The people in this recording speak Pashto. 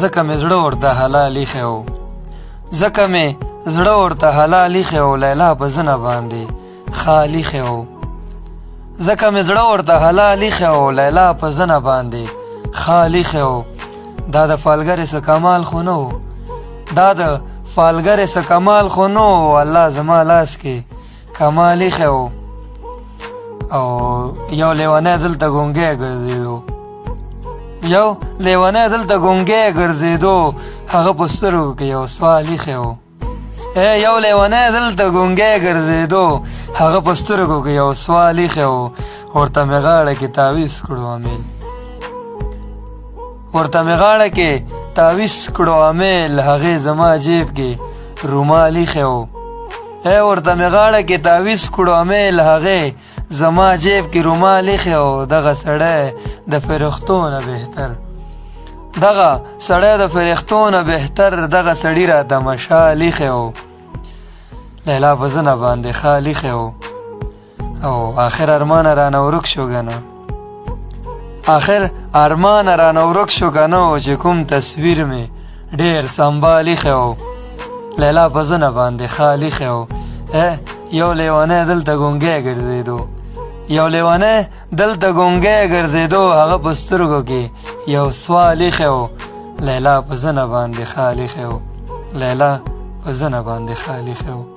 ځکه مې زړه ورته حلال ایښی و ځکه مې زړه ورته حلال ایښی و لیلا په زنه باندې خال ایښی و ځکه مې زړه ورته حلال ایښی و لیلا په زنه باندې خال ایښی و دا د فالګرې څه کمال خو نه و دا د فالګرې څه کمال خو نه و الله زما لاس کې کمال ایښی و او یو لیونی دلته ګونګی ګرځېدو یو لیونی دلته ګونګی ګرځېدو هغه په سترګو کې یو سوال ایښی و یو لیونی دلته ګونګی ګرځېدو هغه په سترګو کې یو سوال ایښی و ورته مې غاړه کې تاویز کړو امیل ورته مې غاړه کې تاویز کړو امیل هغې زما جیب کې رومال ایښی و ورته مې غاړه کې تاویز کړو امیل هغې زما جیب کې رومال ایښی و دغه سړی د فرښتو نه بهتر دغه سړی د فرښتو نه بهتر دغه سړي راته مشال ایښی و لیلا په زنه باندې خال ایښی و او آخر ارمانه رانه ورک شو کنه آخر ارمانه رانه ورک شو کنه چې کوم تصویر مې ډېر سنبال ایښی و لیلا په زنه باندې خال ایښی و یو لیونی دلته ګونګی ګرځېدو یو لیونی دلته ګونګی ګرځېدو هغه په سترګو کې یو سوال ایښی و لیلا په زنه باندې خال ایښی و لیلا په زنه باندې خال ایښی و